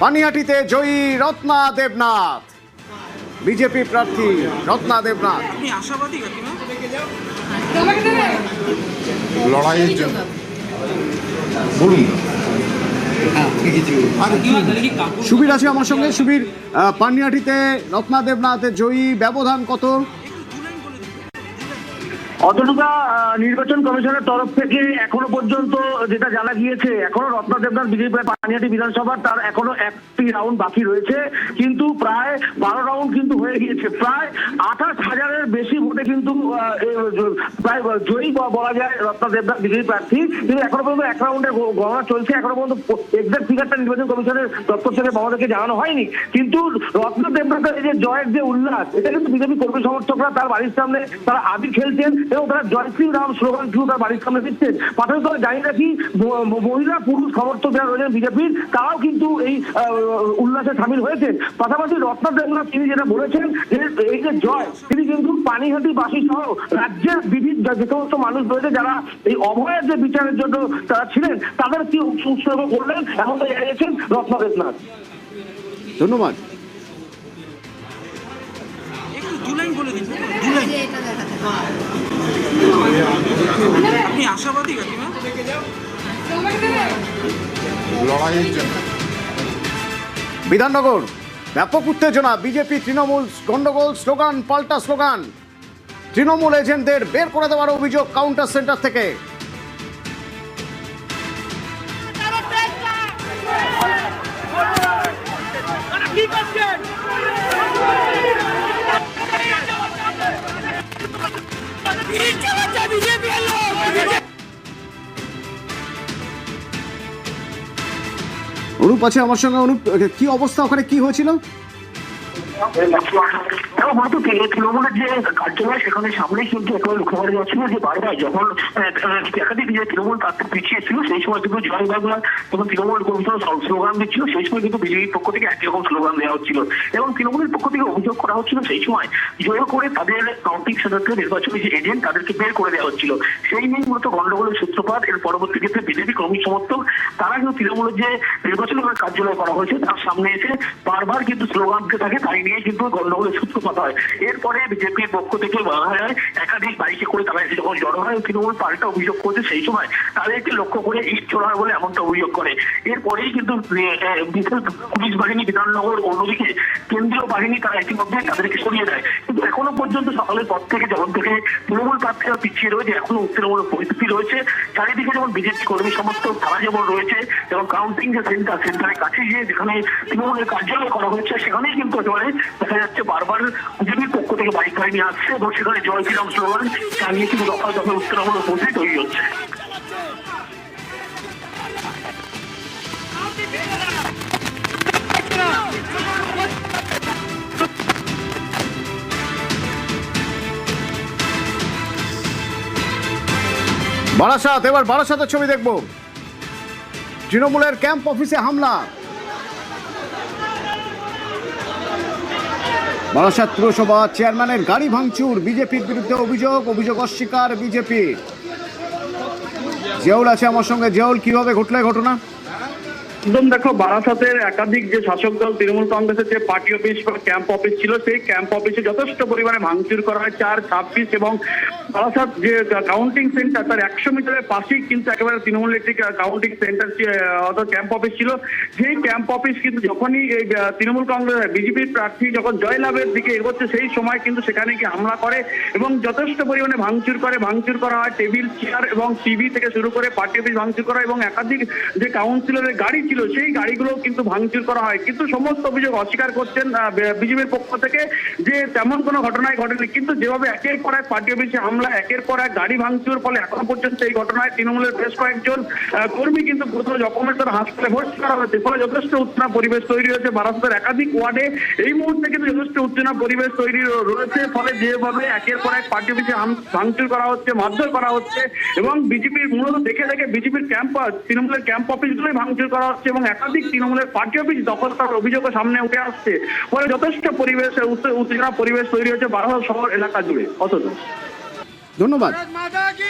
পানিহাটিতে জয়ী Ratna Debnath, BJP প্রার্থী রত্না দেবনাথ। আপনি আশাবাদী কাকিমা? লড়াইয়ের জন্য বলুন। সুবীর আছে আমার সঙ্গে। সুবীর, পানিহাটিতে রত্না দেবনাথের জয়ী, ব্যবধান কত? অতটুকা নির্বাচন কমিশনের তরফ থেকে এখনো পর্যন্ত যেটা জানা গিয়েছে, এখনো রত্না দেবনাথ বিজেপি পানিহাটি বিধানসভার তার এখনো একটি রাউন্ড বাকি রয়েছে, কিন্তু প্রায় 12 রাউন্ড কিন্তু হয়ে গিয়েছে। প্রায় 28,000-এর বেশি ভোটে কিন্তু প্রায় জয়ী বলা যায় রত্না দেবনাথ বিজেপি প্রার্থী। কিন্তু এখনো পর্যন্ত এক রাউন্ডের গণনা চলছে, এখনো পর্যন্ত এক্সাক্ট ফিগারটা নির্বাচন কমিশনের দপ্তর থেকে আমাদেরকে জানানো হয়নি। কিন্তু রত্না দেবনাথের এই যে জয়ের যে উল্লাস, এটা কিন্তু বিজেপি কর্মী সমর্থকরা তার বাড়ির সামনে তারা আবির খেলছেন এবং তারা জয় শ্রী রাম স্লোগান শুরু তার বাড়ির সামনে দিচ্ছেন। পাশাপাশি জানি রাখি, মহিলা পুরুষ সমর্থক যারা রয়েছেন বিজেপির, তারাও কিন্তু এই উল্লাসে সামিল হয়েছেন। পাশাপাশি রত্না দেবনাথ তিনি যেটা বলেছেন যে এই যে জয়, তিনি কিন্তু পানিহাটি বাসী সহ রাজ্যের বিভিন্ন যে সমস্ত মানুষ রয়েছে যারা এই অভয়ের যে বিচারের জন্য তারা ছিলেন, তাদের কি উৎসর্গ করলেন এমনটা জানিয়েছেন রত্না দেবনাথ। ধন্যবাদ। একটু দু লাইন বলে দিন, দু লাইন। আপনি আশাবাদী কাকিমা? লড়াইয়ের জন্য বিধাননগর ব্যাপক উত্তেজনা, বিজেপি তৃণমূল গন্ডগোল, স্লোগান পাল্টা স্লোগান। তৃণমূল এজেন্টদের বের করে দেওয়ার অভিযোগ কাউন্টার সেন্টার থেকে। অনুপ আছে আমার সঙ্গে। অনুপ, কি অবস্থা ওখানে, কি হয়েছিল? হয়তো তৃণমূলের যে কার্যালয় সেখানে সামনে কিন্তু একেবারে লক্ষ্য করা যাচ্ছিল যে বারবার যখন একাধিক যে তৃণমূল প্রার্থী পিছিয়ে ছিল, সেই সময় কিন্তু জয় বাংলা এবং তৃণমূল কমিশন স্লোগান দিচ্ছিল। সেই সময় কিন্তু বিজেপির পক্ষ থেকে একই রকম স্লোগান দেওয়া হচ্ছিল এবং তৃণমূলের পক্ষ থেকে অভিযোগ করা হচ্ছিল সেই সময় জয় করে তাদের কাউন্টিং সেন্টারকে নির্বাচনী যে এজেন্ট তাদেরকে বের করে দেওয়া হচ্ছিল। সেই নিয়ে মূলত গন্ডগোলের সূত্রপাত। এর পরবর্তী ক্ষেত্রে বিজেপি কর্মী সমর্থক তারা কিন্তু তৃণমূলের যে নির্বাচনী কার্যালয় করা হয়েছে তার সামনে এসে বারবার কিন্তু স্লোগান দিতে থাকে, তাই নিয়ে কিন্তু গন্ডগোলের সূত্রপাত হয়। এরপরে বিজেপির পক্ষ থেকে বলা হয় একাধিক বাইকে করে তারা এসে যখন জড়ো হয়, তৃণমূল পাল্টা অভিযোগ করছে সেই সময় তাদেরকে লক্ষ্য করে ইট ছোড়া হয় বলে এমনটা অভিযোগ করে। এরপরেই কিন্তু বিশেষ পুলিশ বাহিনী বিধাননগর, অন্যদিকে কেন্দ্রীয় বাহিনী তারা ইতিমধ্যে তাদেরকে সরিয়ে দেয়। কিন্তু এখনো পর্যন্ত সকালের পর থেকে যখন থেকে তৃণমূল প্রার্থীরা পিছিয়ে রয়েছে, এখনো উত্তেজনামূল পরিস্থিতি রয়েছে। চারিদিকে যেমন বিজেপি কর্মী সমর্থক তারা যেমন রয়েছে, এবং কাউন্টিং যে সেন্টারের কাছে গিয়ে যেখানে তৃণমূলের কার্যালয় করা হচ্ছে সেখানেই কিন্তু একেবারে দেখা যাচ্ছে বারবার বিজেপির পক্ষ থেকে বাইক বাহিনী আসছে এবং সেখানে জয় শ্রীরাম স্লোগান চালিয়ে কিন্তু দফা দফা উত্তেজনামূলক পরিস্থিতি তৈরি হচ্ছে। বারাসাত, এবার বারাসাতের ছবি দেখব। তৃণমূলের ক্যাম্প অফিসে হামলা। বারাসাত পুরসভা চেয়ারম্যানের গাড়ি ভাঙচুর, বিজেপির বিরুদ্ধে অভিযোগ অস্বীকার বিজেপি। জেউল আছে আমার সঙ্গে। জেউল, কিভাবে ঘটলো ঘটনা? একদম দেখো, বারাসাতের একাধিক যে শাসক দল তৃণমূল কংগ্রেসের যে পার্টি অফিস বা ক্যাম্প অফিস ছিল, সেই ক্যাম্প অফিসে যথেষ্ট পরিমাণে ভাঙচুর করা হয়। 4, 26 এবং বারাসাত যে কাউন্টিং সেন্টার তার 100 মিটারের পাশেই কিন্তু একেবারে তৃণমূলের একটি কাউন্টিং সেন্টার অর্থাৎ ক্যাম্প অফিস ছিল। সেই ক্যাম্প অফিস কিন্তু যখনই এই তৃণমূল কংগ্রেস বিজেপির প্রার্থী যখন জয়লাভের দিকে এগোচ্ছে সেই সময় কিন্তু সেখানে গিয়ে হামলা করে এবং যথেষ্ট পরিমাণে ভাঙচুর করা হয়। টেবিল, চেয়ার এবং টিভি থেকে শুরু করে পার্টি অফিস ভাঙচুর করা এবং একাধিক যে কাউন্সিলরের গাড়ি ছিল সেই গাড়িগুলো কিন্তু ভাঙচুর করা হয়। কিন্তু সমস্ত অভিযোগ অস্বীকার করছেন বিজেপির পক্ষ থেকে যে তেমন কোনো ঘটনাই ঘটেনি। কিন্তু যেভাবে একের পর এক পার্টি অফিসে হামলা, একের পর এক গাড়ি ভাঙচুর, ফলে এখনো পর্যন্ত এই ঘটনায় তৃণমূলের বেশ কয়েকজন কর্মী কিন্তু প্রথমে জখমের তার হাসপাতালে ভর্তি করা হয়েছে। ফলে যথেষ্ট উত্তেজনা পরিবেশ তৈরি হয়েছে বারাসাতের একাধিক ওয়ার্ডে। এই মুহূর্তে কিন্তু যথেষ্ট উত্তেজনা পরিবেশ তৈরি রয়েছে। ফলে যেভাবে একের পর এক পার্টি অফিসে ভাঙচুর করা হচ্ছে, মারধর করা হচ্ছে এবং বিজেপির মূলত দেখে বিজেপির তৃণমূলের ক্যাম্প অফিসগুলোই ভাঙচুর করা হচ্ছে এবং একাধিক তৃণমূলের পার্টি অফিস দখল করার অভিযোগও সামনে উঠে আসছে। ফলে যথেষ্ট উত্তেজনা পরিবেশ তৈরি হয়েছে বারাসাত শহর এলাকা জুড়ে। অতটা ধন্যবাদ।